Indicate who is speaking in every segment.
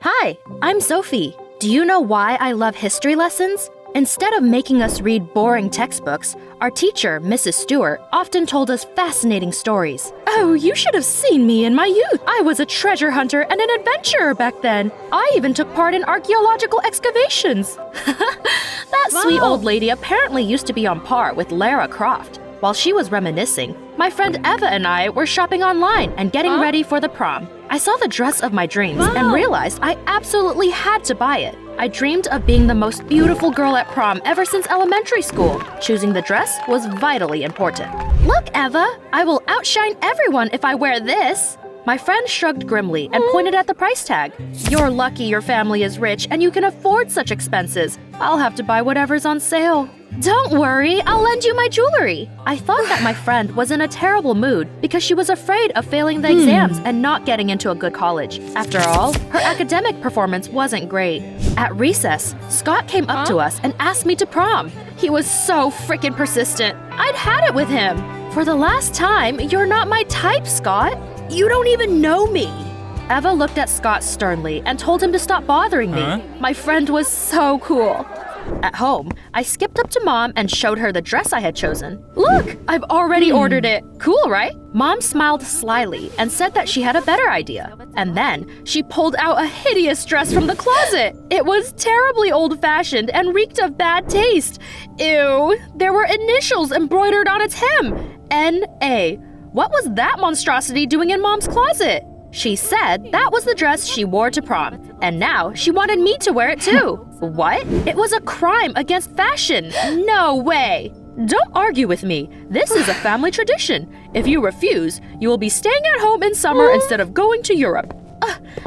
Speaker 1: Hi, I'm Sophie. Do you know why I love history lessons? Instead of making us read boring textbooks, our teacher, Mrs. Stewart, often told us fascinating stories. Oh, you should have seen me in my youth. I was a treasure hunter and an adventurer back then. I even took part in archaeological excavations. That sweet old lady apparently used to be on par with Lara Croft. While she was reminiscing, my friend Eva and I were shopping online and getting ready for the prom. I saw the dress of my dreams and realized I absolutely had to buy it. I dreamed of being the most beautiful girl at prom ever since elementary school. Choosing the dress was vitally important. Look, Eva, I will outshine everyone if I wear this. My friend shrugged grimly and pointed at the price tag. You're lucky your family is rich and you can afford such expenses. I'll have to buy whatever's on sale. Don't worry, I'll lend you my jewelry. I thought that my friend was in a terrible mood because she was afraid of failing the exams and not getting into a good college. After all, her academic performance wasn't great. At recess, Scott came up to us and asked me to prom. He was so freaking persistent. I'd had it with him. For the last time, you're not my type, Scott. You don't even know me. Eva looked at Scott sternly and told him to stop bothering me. My friend was so cool. At home, I skipped up to Mom and showed her the dress I had chosen. Look, I've already ordered it. Cool, right? Mom smiled slyly and said that she had a better idea. And then she pulled out a hideous dress from the closet. It was terribly old-fashioned and reeked of bad taste. Ew, there were initials embroidered on its hem. N.A. What was that monstrosity doing in Mom's closet? She said that was the dress she wore to prom, and now she wanted me to wear it too. What? It was a crime against fashion. No way! Don't argue with me. This is a family tradition. If you refuse, you will be staying at home in summer instead of going to Europe.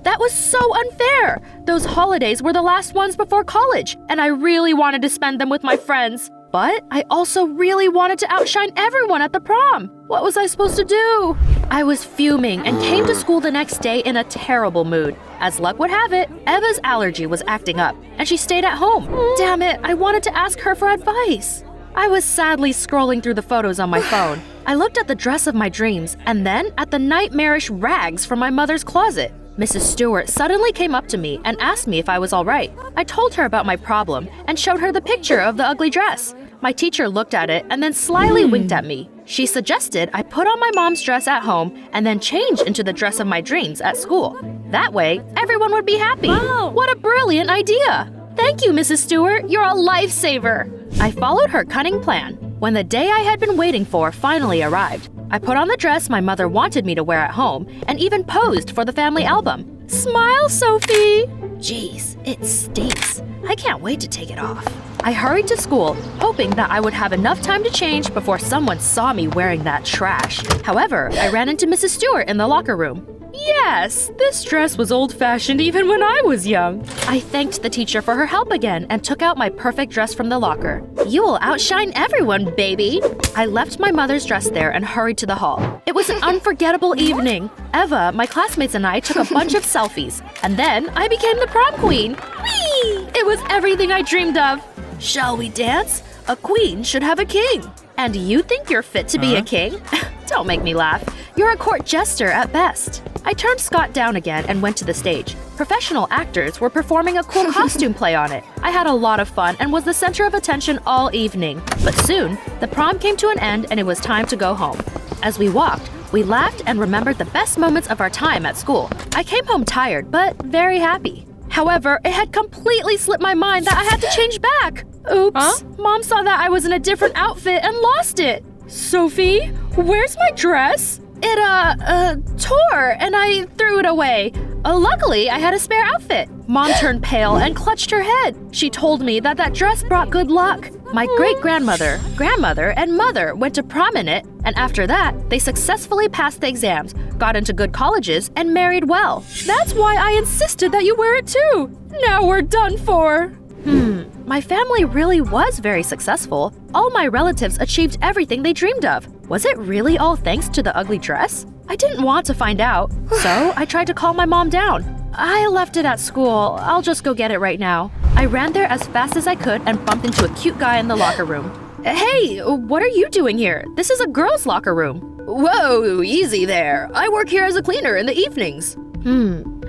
Speaker 1: That was so unfair. Those holidays were the last ones before college, and I really wanted to spend them with my friends. But I also really wanted to outshine everyone at the prom. What was I supposed to do? I was fuming and came to school the next day in a terrible mood. As luck would have it, Eva's allergy was acting up, and she stayed at home. Damn it, I wanted to ask her for advice. I was sadly scrolling through the photos on my phone. I looked at the dress of my dreams, and then at the nightmarish rags from my mother's closet. Mrs. Stewart suddenly came up to me and asked me if I was all right. I told her about my problem and showed her the picture of the ugly dress. My teacher looked at it and then slyly winked at me. She suggested I put on my mom's dress at home and then change into the dress of my dreams at school. That way, everyone would be happy. Wow. What a brilliant idea! Thank you, Mrs. Stewart. You're a lifesaver. I followed her cunning plan. When the day I had been waiting for finally arrived, I put on the dress my mother wanted me to wear at home and even posed for the family album. Smile, Sophie! Jeez, it stinks. I can't wait to take it off. I hurried to school, hoping that I would have enough time to change before someone saw me wearing that trash. However, I ran into Mrs. Stewart in the locker room. Yes, this dress was old-fashioned even when I was young. I thanked the teacher for her help again and took out my perfect dress from the locker. You will outshine everyone, baby. I left my mother's dress there and hurried to the hall. It was an unforgettable evening. Eva, my classmates, and I took a bunch of selfies. And then I became the prom queen. Whee! It was everything I dreamed of. Shall we dance? A queen should have a king. And you think you're fit to be a king? Don't make me laugh. You're a court jester at best. I turned Scott down again and went to the stage. Professional actors were performing a cool costume play on it. I had a lot of fun and was the center of attention all evening. But soon, the prom came to an end and it was time to go home. As we walked, we laughed and remembered the best moments of our time at school. I came home tired, but very happy. However, it had completely slipped my mind that I had to change back. Oops, Mom saw that I was in a different outfit and lost it. Sophie, where's my dress? It, tore and I threw it away. Luckily, I had a spare outfit. Mom turned pale and clutched her head. She told me that that dress brought good luck. My great-grandmother, grandmother, and mother went to prom in it, and after that, they successfully passed the exams, got into good colleges, and married well. That's why I insisted that you wear it too. Now we're done for. My family really was very successful. All my relatives achieved everything they dreamed of. Was it really all thanks to the ugly dress? I didn't want to find out, so I tried to calm my mom down. I left it at school. I'll just go get it right now. I ran there as fast as I could and bumped into a cute guy in the locker room. Hey, what are you doing here? This is a girl's locker room. Whoa, easy there. I work here as a cleaner in the evenings.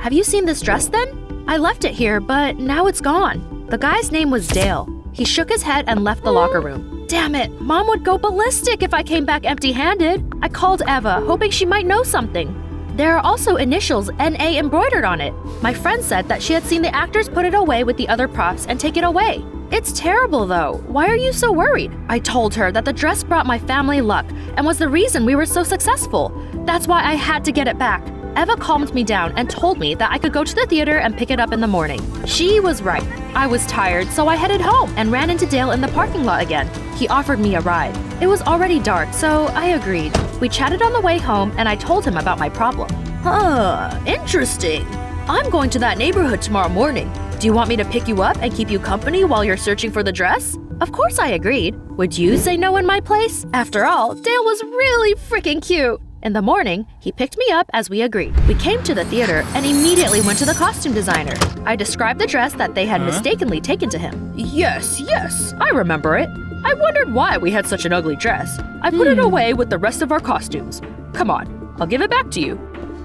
Speaker 1: Have you seen this dress then? I left it here, but now it's gone. The guy's name was Dale. He shook his head and left the locker room. Damn it, Mom would go ballistic if I came back empty-handed. I called Eva, hoping she might know something. There are also initials NA embroidered on it. My friend said that she had seen the actors put it away with the other props and take it away. It's terrible though. Why are you so worried? I told her that the dress brought my family luck and was the reason we were so successful. That's why I had to get it back. Eva calmed me down and told me that I could go to the theater and pick it up in the morning. She was right. I was tired, so I headed home and ran into Dale in the parking lot again. He offered me a ride. It was already dark, so I agreed. We chatted on the way home and I told him about my problem. Interesting. I'm going to that neighborhood tomorrow morning. Do you want me to pick you up and keep you company while you're searching for the dress? Of course I agreed. Would you say no in my place? After all, Dale was really freaking cute. In the morning, he picked me up as we agreed. We came to the theater and immediately went to the costume designer. I described the dress that they had mistakenly taken to him. Yes, I remember it. I wondered why we had such an ugly dress. I put it away with the rest of our costumes. Come on, I'll give it back to you.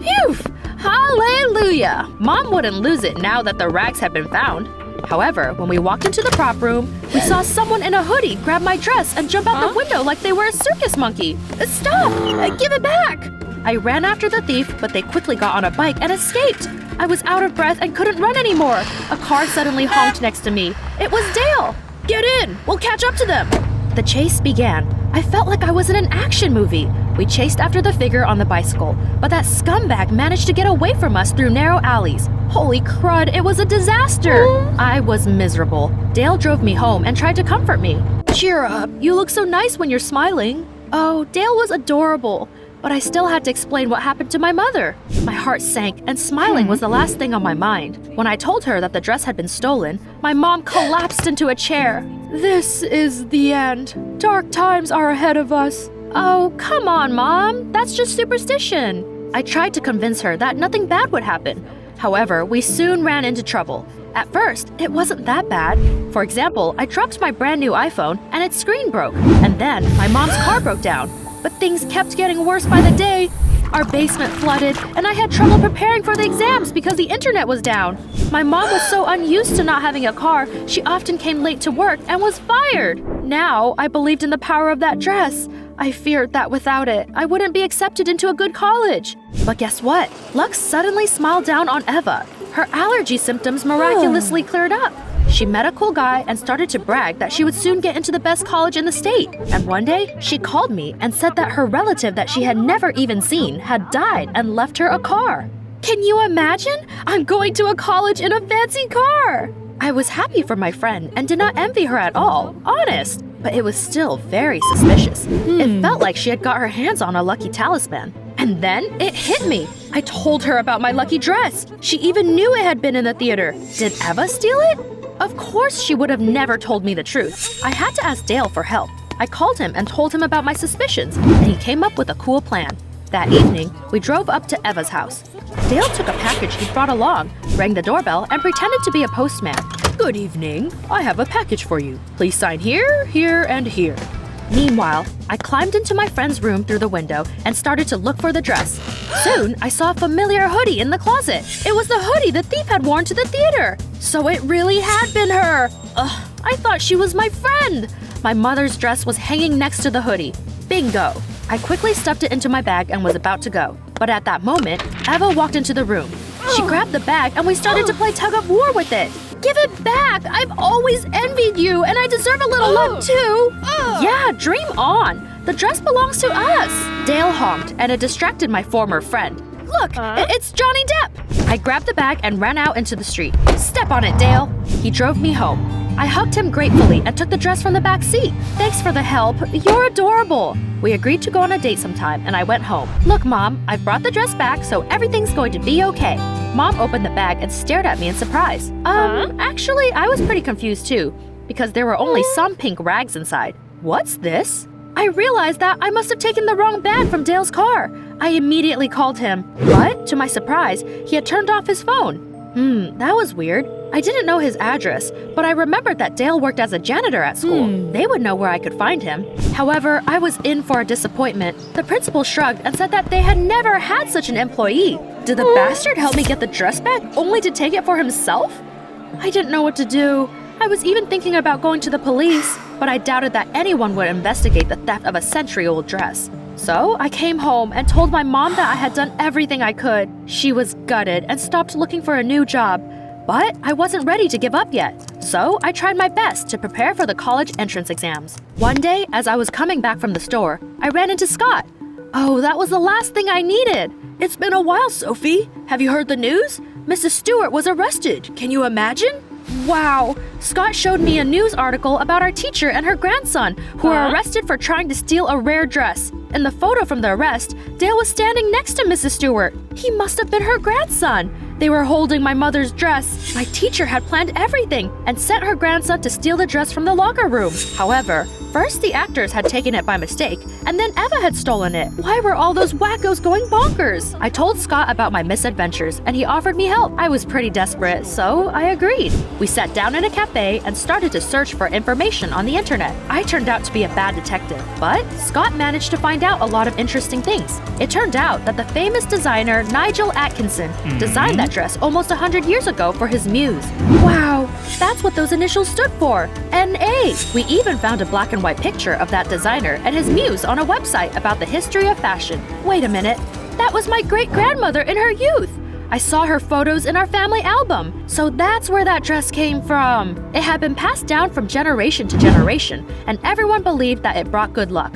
Speaker 1: Phew! Hallelujah! Mom wouldn't lose it now that the rags had been found. However, when we walked into the prop room, we saw someone in a hoodie grab my dress and jump out the window like they were a circus monkey. Stop! Give it back! I ran after the thief, but they quickly got on a bike and escaped. I was out of breath and couldn't run anymore. A car suddenly honked next to me. It was Dale! Get in! We'll catch up to them! The chase began. I felt like I was in an action movie. We chased after the figure on the bicycle, but that scumbag managed to get away from us through narrow alleys. Holy crud, it was a disaster! I was miserable. Dale drove me home and tried to comfort me. Cheer up, you look so nice when you're smiling. Oh, Dale was adorable, but I still had to explain what happened to my mother. My heart sank, and smiling was the last thing on my mind. When I told her that the dress had been stolen, my mom collapsed into a chair. This is the end. Dark times are ahead of us. Oh, come on, Mom. That's just superstition. I tried to convince her that nothing bad would happen. However, we soon ran into trouble. At first, it wasn't that bad. For example, I dropped my brand new iPhone and its screen broke. And then my mom's car broke down. But things kept getting worse by the day. Our basement flooded, and I had trouble preparing for the exams because the internet was down. My mom was so unused to not having a car, she often came late to work and was fired. Now, I believed in the power of that dress. I feared that without it, I wouldn't be accepted into a good college. But guess what? Luck suddenly smiled down on Eva. Her allergy symptoms miraculously cleared up. She met a cool guy and started to brag that she would soon get into the best college in the state. And one day, she called me and said that her relative that she had never even seen had died and left her a car. Can you imagine? I'm going to a college in a fancy car! I was happy for my friend and did not envy her at all, honest. But it was still very suspicious. It felt like she had got her hands on a lucky talisman. And then it hit me. I told her about my lucky dress. She even knew it had been in the theater. Did Eva steal it? Of course she would have never told me the truth. I had to ask Dale for help. I called him and told him about my suspicions, and he came up with a cool plan. That evening, we drove up to Eva's house. Dale took a package he'd brought along, rang the doorbell, and pretended to be a postman. Good evening. I have a package for you. Please sign here, here, and here. Meanwhile, I climbed into my friend's room through the window and started to look for the dress. Soon, I saw a familiar hoodie in the closet. It was the hoodie the thief had worn to the theater. So it really had been her. Ugh, I thought she was my friend. My mother's dress was hanging next to the hoodie. Bingo. I quickly stuffed it into my bag and was about to go. But at that moment, Eva walked into the room. She grabbed the bag and we started to play tug-of-war with it. Give it back! I've always envied you, and I deserve a little love too! Yeah, dream on! The dress belongs to us! Dale honked, and it distracted my former friend. Look, it's Johnny Depp! I grabbed the bag and ran out into the street. Step on it, Dale! He drove me home. I hugged him gratefully and took the dress from the back seat. Thanks for the help. You're adorable. We agreed to go on a date sometime, and I went home. Look, Mom, I've brought the dress back, so everything's going to be okay. Mom opened the bag and stared at me in surprise. Actually, I was pretty confused too, because there were only some pink rags inside. What's this? I realized that I must have taken the wrong bag from Dale's car. I immediately called him, but to my surprise, he had turned off his phone. That was weird. I didn't know his address, but I remembered that Dale worked as a janitor at school. They would know where I could find him. However, I was in for a disappointment. The principal shrugged and said that they had never had such an employee. Did the bastard help me get the dress back only to take it for himself? I didn't know what to do. I was even thinking about going to the police, but I doubted that anyone would investigate the theft of a century-old dress. So I came home and told my mom that I had done everything I could. She was gutted and stopped looking for a new job. But I wasn't ready to give up yet, so I tried my best to prepare for the college entrance exams. One day, as I was coming back from the store, I ran into Scott. Oh, that was the last thing I needed. It's been a while, Sophie. Have you heard the news? Mrs. Stewart was arrested. Can you imagine? Wow! Scott showed me a news article about our teacher and her grandson, who were arrested for trying to steal a rare dress. In the photo from the arrest, Dale was standing next to Mrs. Stewart. He must have been her grandson. They were holding my mother's dress. My teacher had planned everything and sent her grandson to steal the dress from the locker room. However, first the actors had taken it by mistake, and then Eva had stolen it. Why were all those wackos going bonkers? I told Scott about my misadventures, and he offered me help. I was pretty desperate, so I agreed. We sat down in a cafe and started to search for information on the internet. I turned out to be a bad detective, but Scott managed to find out a lot of interesting things. It turned out that the famous designer Nigel Atkinson designed that dress almost 100 years ago for his muse. Wow, that's what those initials stood for, N.A. We even found a black and white picture of that designer and his muse on a website about the history of fashion. Wait a minute, that was my great-grandmother in her youth. I saw her photos in our family album, so that's where that dress came from. It had been passed down from generation to generation, and everyone believed that it brought good luck.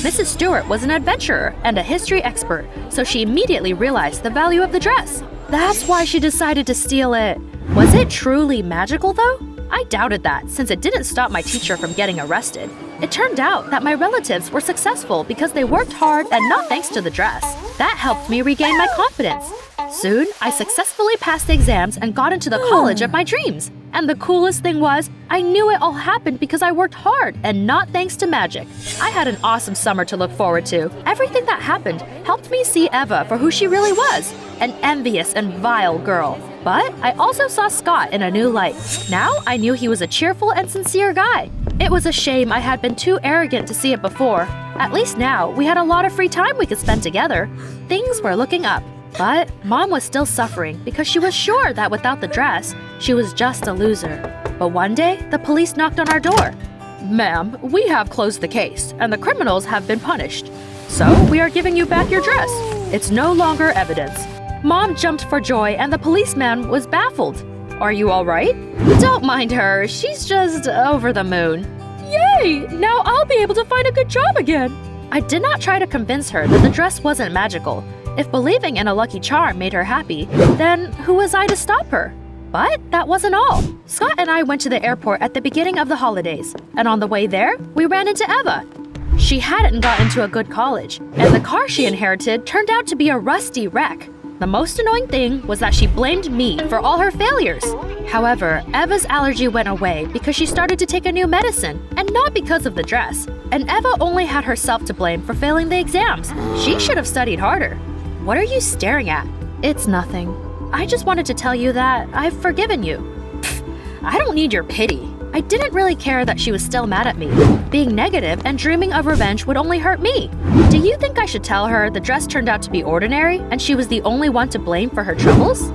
Speaker 1: Mrs. Stewart was an adventurer and a history expert, so she immediately realized the value of the dress. That's why she decided to steal it. Was it truly magical, though? I doubted that, since it didn't stop my teacher from getting arrested. It turned out that my relatives were successful because they worked hard and not thanks to the dress. That helped me regain my confidence. Soon, I successfully passed the exams and got into the college of my dreams. And the coolest thing was, I knew it all happened because I worked hard and not thanks to magic. I had an awesome summer to look forward to. Everything that happened helped me see Eva for who she really was, an envious and vile girl. But I also saw Scott in a new light. Now I knew he was a cheerful and sincere guy. It was a shame I had been too arrogant to see it before. At least now, we had a lot of free time we could spend together. Things were looking up. But Mom was still suffering because she was sure that without the dress, she was just a loser. But one day, the police knocked on our door. Ma'am, we have closed the case, and the criminals have been punished. So we are giving you back your dress. It's no longer evidence. Mom jumped for joy, and the policeman was baffled. Are you all right? Don't mind her. She's just over the moon. Yay! Now I'll be able to find a good job again. I did not try to convince her that the dress wasn't magical. If believing in a lucky charm made her happy, then who was I to stop her? But that wasn't all. Scott and I went to the airport at the beginning of the holidays, and on the way there, we ran into Eva. She hadn't gotten to a good college, and the car she inherited turned out to be a rusty wreck. The most annoying thing was that she blamed me for all her failures. However, Eva's allergy went away because she started to take a new medicine, and not because of the dress. And Eva only had herself to blame for failing the exams. She should have studied harder. What are you staring at? It's nothing. I just wanted to tell you that I've forgiven you. Pfft, I don't need your pity. I didn't really care that she was still mad at me. Being negative and dreaming of revenge would only hurt me. Do you think I should tell her the dress turned out to be ordinary and she was the only one to blame for her troubles?